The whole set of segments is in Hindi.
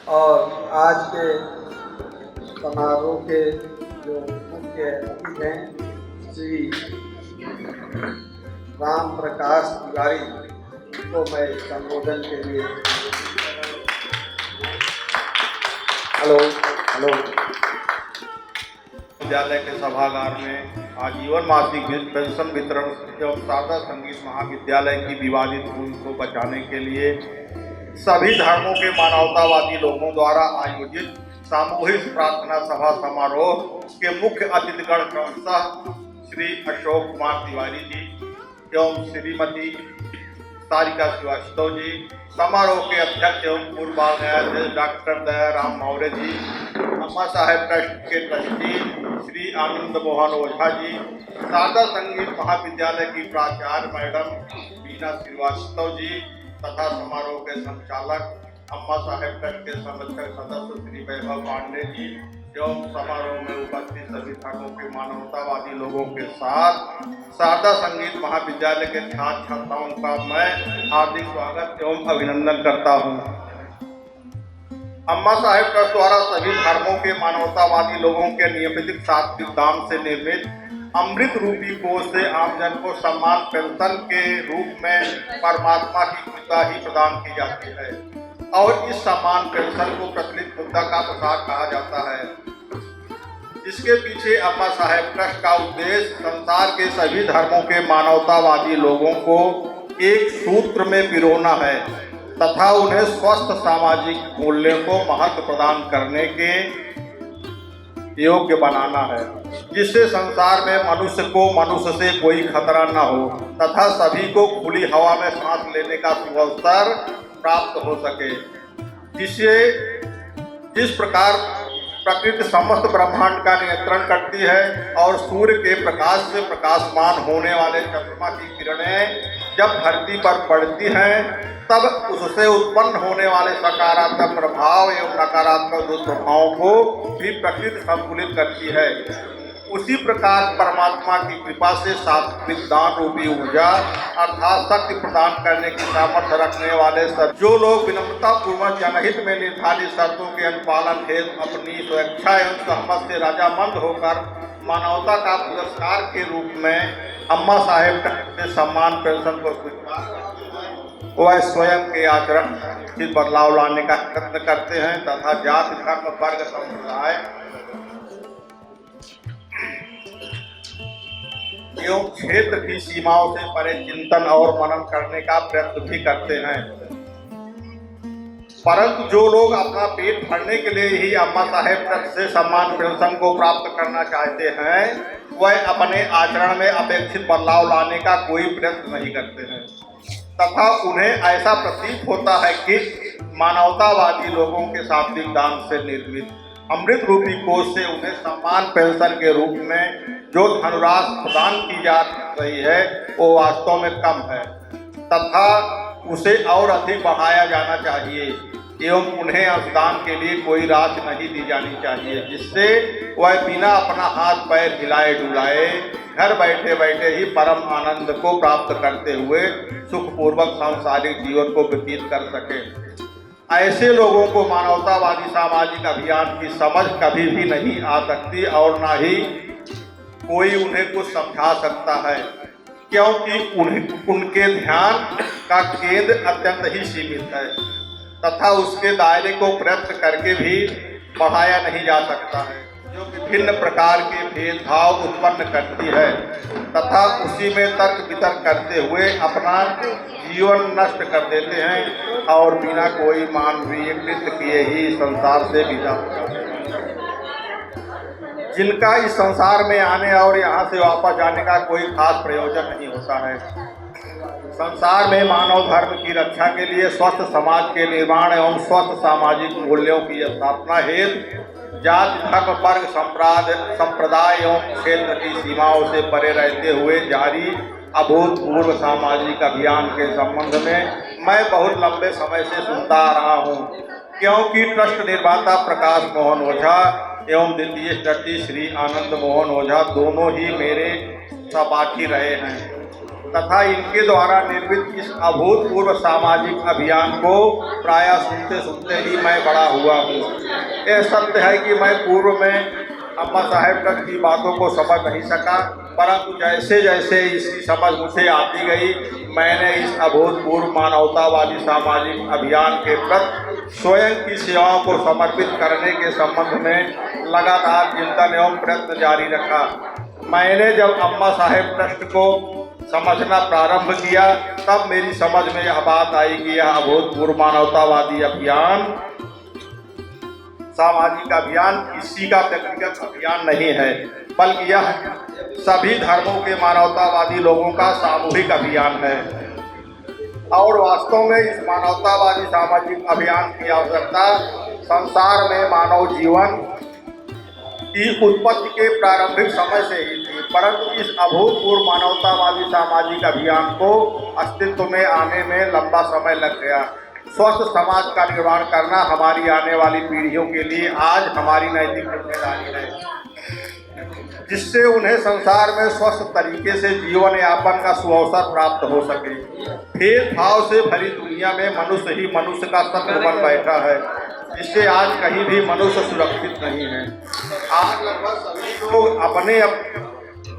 और आज के समारोह के जो मुख्य अतिथि हैं श्री राम प्रकाश तिवारी को मैं संबोधन के लिए हेलो। विद्यालय के सभागार में आजीवन मासिक पेंशन वितरण एवं शारदा संगीत महाविद्यालय की विवादित भूमि को बचाने के लिए सभी धर्मों के मानवतावादी लोगों द्वारा आयोजित सामूहिक प्रार्थना सभा समारोह के मुख्य अतिथिगण क्रमशः श्री अशोक कुमार तिवारी जी एवं श्रीमती सारिका श्रीवास्तव जी, समारोह के अध्यक्ष एवं पूर्व बाल न्यायाधीश डॉक्टर दयाराम मौर्य जी, अम्मा साहेब ट्रस्ट के ट्रस्टी श्री आनंद मोहन ओझा जी, शारदा संगीत महाविद्यालय की प्राचार्य मैडम बीना श्रीवास्तव जी तथा समारोह के संचालक अम्मा साहेब ट्रस्ट के संरक्षक सदस्य श्री वैभव पांडे जी एवं समारोह में उपस्थित सभी धर्मों के मानवतावादी लोगों के साथ शारदा संगीत महाविद्यालय के छात्र छात्राओं का मैं हार्दिक स्वागत एवं अभिनंदन करता हूं। अम्मा साहेब ट्रस्ट द्वारा सभी धर्मों के मानवतावादी लोगों के नियमित सात्विक दान से निर्मित अमृत रूपी कोष से आमजन को सम्मान पेंशन के रूप में परमात्मा की कृपा ही प्रदान की जाती है और इस सम्मान पेंशन को प्रचलित मुद्दा का प्रसार कहा जाता है। इसके पीछे अम्मा साहेब ट्रस्ट का उद्देश्य संसार के सभी धर्मों के मानवतावादी लोगों को एक सूत्र में पिरोना है तथा उन्हें स्वस्थ सामाजिक मूल्यों को महत्व प्रदान करने के योग्य बनाना है, जिससे संसार में मनुष्य को मनुष्य से कोई खतरा न हो तथा सभी को खुली हवा में सांस लेने का अवसर प्राप्त हो सके। जिस प्रकार प्रकृति समस्त ब्रह्मांड का नियंत्रण करती है और सूर्य के प्रकाश से प्रकाशमान होने वाले चंद्रमा की किरणें जब धरती पर पड़ती हैं तब उससे उत्पन्न होने वाले सकारात्मक प्रभाव एवं नकारात्मक दुष्प्रभावों को भी प्रकृति संतुलित करती है। उसी प्रकार परमात्मा की कृपा से सात्विक दान रूपी ऊर्जा अर्थात शक्ति प्रदान करने की सामर्थ्य रखने वाले सब जो लोग विनम्रता पूर्वक जनहित में निर्धारित शर्तों के अनुपालन हेतु अपनी स्वेच्छा एवं सहमत से रजामंद होकर मानवता का पुरस्कार के रूप में अम्मा साहेब के सम्मान पेंशन को स्वीकार करते हैं, वह स्वयं के आचरण से बदलाव लाने का यत्न करते हैं तथा जाति धर्म वर्ग संप्रदाय एवं क्षेत्र की सीमाओं से परे चिंतन और मनन करने का प्रयत्न भी करते हैं। परंतु जो लोग अपना पेट भरने के लिए ही अम्मा साहेब ट्रस्ट से सम्मान पेंशन को प्राप्त करना चाहते हैं, वह अपने आचरण में अपेक्षित बदलाव लाने का कोई प्रयत्न नहीं करते हैं तथा उन्हें ऐसा प्रतीत होता है कि मानवतावादी लोगों के सात्विक दान से निर्मित अमृत रूपी कोष से उन्हें सम्मान पेंशन के रूप में जो धनराशि प्रदान की जा रही है वो वास्तव में कम है तथा उसे और अधिक बढ़ाया जाना चाहिए एवं उन्हें अनुदान के लिए कोई राशि नहीं दी जानी चाहिए, जिससे वह बिना अपना हाथ पैर हिलाए डुलाए घर बैठे बैठे ही परम आनंद को प्राप्त करते हुए सुखपूर्वक सांसारिक जीवन को व्यतीत कर सके। ऐसे लोगों को मानवतावादी सामाजिक अभियान की समझ कभी भी नहीं आ सकती और न ही कोई उन्हें कुछ समझा सकता है, क्योंकि उनके ध्यान का केंद्र अत्यंत ही सीमित है तथा उसके दायरे को प्रयत्न करके भी बढ़ाया नहीं जा सकता है, जो विभिन्न प्रकार के भेदभाव उत्पन्न करती है तथा उसी में तर्क वितर्क करते हुए अपना जीवन नष्ट कर देते हैं और बिना कोई मानवीय कृत्य किए ही संसार से विदा हो जाते हैं। जिनका इस संसार में आने और यहाँ से वापस जाने का कोई खास प्रयोजन नहीं होता है। संसार में मानव धर्म की रक्षा के लिए स्वस्थ समाज के निर्माण एवं स्वस्थ सामाजिक मूल्यों की स्थापना हेतु जाति धर्म वर्ग संप्रदाय एवं क्षेत्र की सीमाओं से परे रहते हुए जारी अभूतपूर्व सामाजिक अभियान के संबंध में मैं बहुत लंबे समय से सुनता आ रहा हूँ, क्योंकि ट्रस्ट निर्माता प्रकाश मोहन ओझा एवं द्वितीय ट्रस्टी श्री आनंद मोहन ओझा दोनों ही मेरे सहपाठी रहे हैं। तथा इनके द्वारा निर्मित इस अभूतपूर्व सामाजिक अभियान को प्रायः सुनते सुनते ही मैं बड़ा हुआ हूँ। यह सत्य है कि मैं पूर्व में अम्मा साहेब ट्रस्ट की बातों को समझ नहीं सका, परंतु जैसे जैसे इसकी समझ मुझे आती गई, मैंने इस अभूतपूर्व मानवतावादी सामाजिक अभियान के प्रति स्वयं की सेवाओं को समर्पित करने के संबंध में लगातार चिंतन एवं प्रयत्न जारी रखा। मैंने जब अम्मा साहेब ट्रस्ट को समझना प्रारंभ किया, तब मेरी समझ में यह बात आई कि यह अभूतपूर्व मानवतावादी अभियान सामाजिक अभियान किसी का व्यक्तिगत अभियान नहीं है, बल्कि यह सभी धर्मों के मानवतावादी लोगों का सामूहिक अभियान है। और वास्तव में इस मानवतावादी सामाजिक अभियान की आवश्यकता संसार में मानव जीवन की उत्पत्ति के प्रारंभिक समय से ही थी, परंतु इस अभूतपूर्व मानवतावादी सामाजिक अभियान को अस्तित्व में आने में लंबा समय लग गया। स्वस्थ समाज का निर्माण करना हमारी आने वाली पीढ़ियों के लिए आज हमारी नैतिक जिम्मेदारी है, जिससे उन्हें संसार में स्वस्थ तरीके से जीवन यापन का सुअवसर प्राप्त हो सके। भेदभाव से भरी दुनिया में मनुष्य ही मनुष्य का शत्रु बन बैठा है, जिससे आज कहीं भी मनुष्य सुरक्षित नहीं है। आज लगभग सभी लोग अपने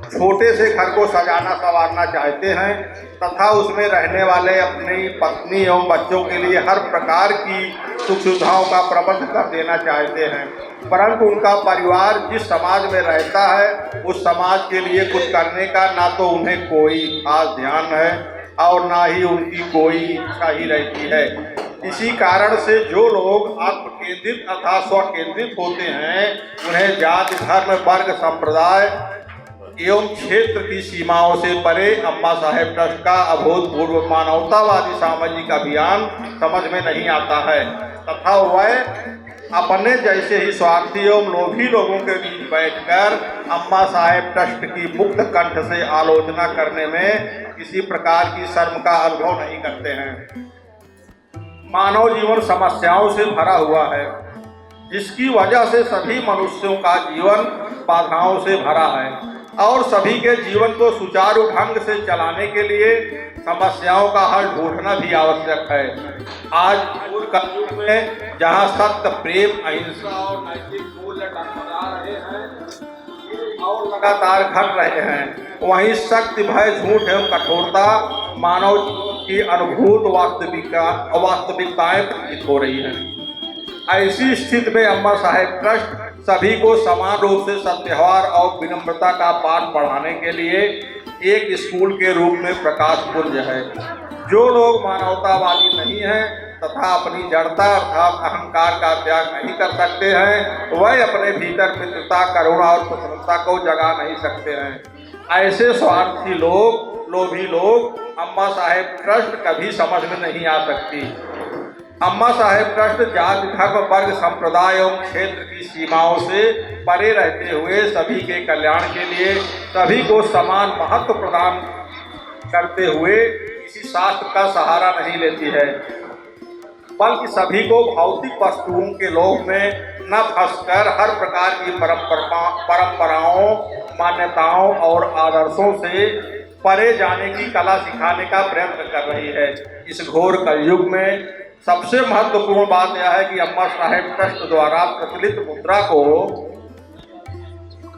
छोटे से घर को सजाना संवारना चाहते हैं तथा उसमें रहने वाले अपनी पत्नी एवं बच्चों के लिए हर प्रकार की सुख सुविधाओं का प्रबंध कर देना चाहते हैं, परंतु उनका परिवार जिस समाज में रहता है उस समाज के लिए कुछ करने का ना तो उन्हें कोई खास ध्यान है और ना ही उनकी कोई इच्छा ही रहती है। इसी कारण से जो लोग आत्मकेंद्रित अथवा स्वकेंद्रित होते हैं, उन्हें जाति धर्म वर्ग संप्रदाय एवं क्षेत्र की सीमाओं से परे अम्मा साहेब ट्रस्ट का अभूतपूर्व मानवतावादी सामाजिक अभियान समझ में नहीं आता है तथा वह अपने जैसे ही स्वार्थी एवं लोभी लोगों के बीच बैठकर अम्मा साहेब ट्रस्ट की मुक्त कंठ से आलोचना करने में किसी प्रकार की शर्म का अनुभव नहीं करते हैं। मानव जीवन समस्याओं से भरा हुआ है, जिसकी वजह से सभी मनुष्यों का जीवन बाधाओं से भरा है और सभी के जीवन को सुचारू ढंग से चलाने के लिए समस्याओं का हल ढूंढना भी आवश्यक है। आज कलयुग में जहां सत्य, प्रेम, अहिंसा और नैतिक मूल्य डगमगा रहे हैं और लगातार घट रहे हैं, वहीं शक्ति, भय, झूठ एवं कठोरता मानव की अनुभूत वास्तविकताएं प्रतीत हो रही हैं। ऐसी स्थिति में अम्मा साहेब ट्रस्ट सभी को समान रूप से सद्व्यवहार और विनम्रता का पाठ पढ़ाने के लिए एक स्कूल के रूप में प्रकाश पुंज है। जो लोग मानवतावादी नहीं हैं तथा अपनी जड़ता अर्थात अहंकार का त्याग नहीं कर सकते हैं, वह अपने भीतर मित्रता, करुणा और प्रसन्नता को जगा नहीं सकते हैं। ऐसे स्वार्थी लोग, लोभी लोग अम्मा साहेब ट्रस्ट कभी समझ में नहीं आ सकती। अम्मा साहेब ट्रस्ट जाति, धर्म, वर्ग, संप्रदाय एवं क्षेत्र की सीमाओं से परे रहते हुए सभी के कल्याण के लिए सभी को समान महत्व प्रदान करते हुए किसी शास्त्र का सहारा नहीं लेती है, बल्कि सभी को भौतिक वस्तुओं के लोभ में न फंसकर हर प्रकार की परंपराओं, मान्यताओं और आदर्शों से परे जाने की कला सिखाने का प्रयत्न कर रही है। इस घोर कलयुग में सबसे महत्वपूर्ण बात यह है कि अम्मा साहेब ट्रस्ट द्वारा प्रचलित मुद्रा को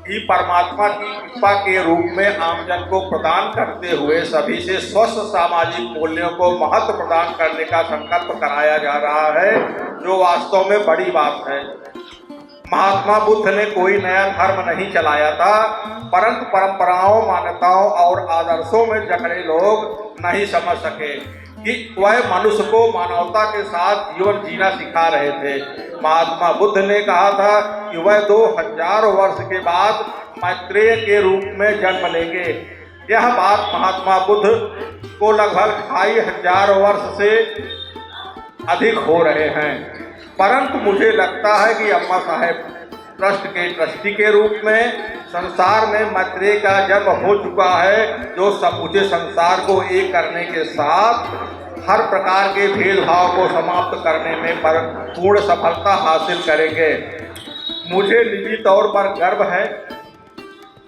ही परमात्मा की कृपा के रूप में आमजन को प्रदान करते हुए सभी से स्वस्थ सामाजिक मूल्यों को महत्व प्रदान करने का संकल्प कराया जा रहा है, जो वास्तव में बड़ी बात है। महात्मा बुद्ध ने कोई नया धर्म नहीं चलाया था, परंतु परंपराओं, मान्यताओं और आदर्शों में जकड़े लोग नहीं समझ सके कि वह मनुष्य को मानवता के साथ जीवन जीना सिखा रहे थे। महात्मा बुद्ध ने कहा था कि वह 2000 वर्ष के बाद मैत्रेय के रूप में जन्म लेंगे। यह बात महात्मा बुद्ध को लगभग 2500 वर्ष से अधिक हो रहे हैं, परंतु मुझे लगता है कि अम्मा साहेब ट्रस्ट के ट्रस्टी के रूप में संसार में मैत्रेय का जन्म हो चुका है, जो समूचे संसार को एक करने के साथ हर प्रकार के भेदभाव को समाप्त करने में पूर्ण सफलता हासिल करेंगे। मुझे निजी तौर पर गर्व है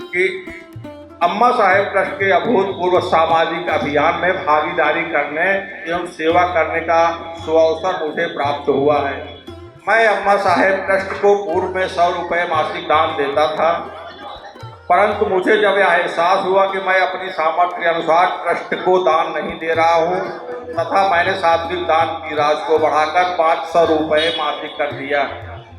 कि अम्मा साहेब ट्रस्ट के अभूतपूर्व सामाजिक अभियान में भागीदारी करने एवं सेवा करने का सुअवसर मुझे प्राप्त हुआ है। मैं अम्मा साहेब ट्रस्ट को पूर्व में 100 रुपये मासिक दान देता था, परंतु मुझे जब यह एहसास हुआ कि मैं अपनी सामर्थ्य के अनुसार ट्रस्ट को दान नहीं दे रहा हूँ तथा मैंने सात्विक दान की राशि को बढ़ाकर 500 रुपये मासिक कर दिया।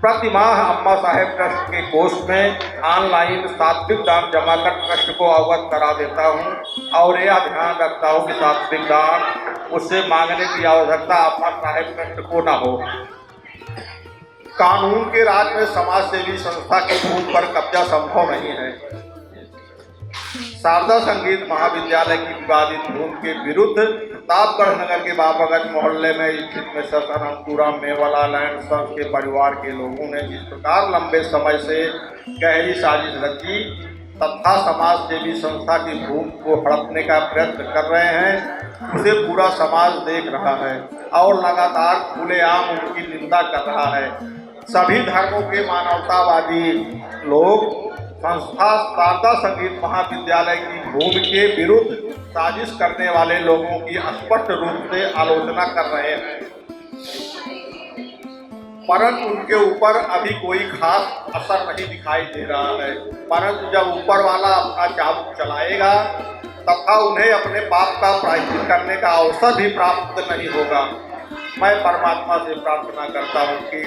प्रति माह अम्मा साहेब ट्रस्ट के कोष में ऑनलाइन सात्विक दान जमा कर ट्रस्ट को अवगत करा देता हूँ और यह ध्यान रखता हूँ कि सात्विक दान उससे मांगने की आवश्यकता अम्मा साहेब ट्रस्ट को न हो। कानून के राज में समाज सेवी संस्था की भूमि पर कब्जा संभव नहीं है। शारदा संगीत महाविद्यालय की विवादित भूमि के विरुद्ध प्रतापगढ़ नगर के बाबागंज मोहल्ले में स्थित मिस्टर अनंतराम मेवाला लैंड संघ के परिवार के लोगों ने जिस प्रकार लंबे समय से गहरी साजिश रची तथा समाज सेवी संस्था की भूमि को हड़पने का प्रयत्न कर रहे हैं, उसे पूरा समाज देख रहा है और लगातार खुलेआम उनकी निंदा कर रहा है। सभी धर्मों के मानवतावादी लोग संस्था शारदा संगीत महाविद्यालय की भूमि के विरुद्ध साजिश करने वाले लोगों की स्पष्ट रूप से आलोचना कर रहे हैं, परंतु उनके ऊपर अभी कोई खास असर नहीं दिखाई दे रहा है। परंतु जब ऊपर वाला अपना चाबुक चलाएगा तथा उन्हें अपने पाप का प्रायश्चित करने का अवसर भी प्राप्त नहीं होगा। मैं परमात्मा से प्रार्थना करता हूँ कि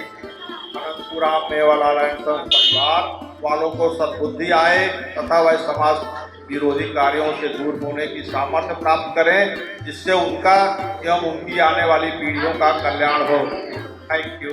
अनंतराम मेवाला लैंड संघ परिवार वालों को सद्बुद्धि आए तथा वह समाज विरोधी कार्यों से दूर होने की सामर्थ्य प्राप्त करें, जिससे उनका एवं उनकी आने वाली पीढ़ियों का कल्याण हो। Thank you.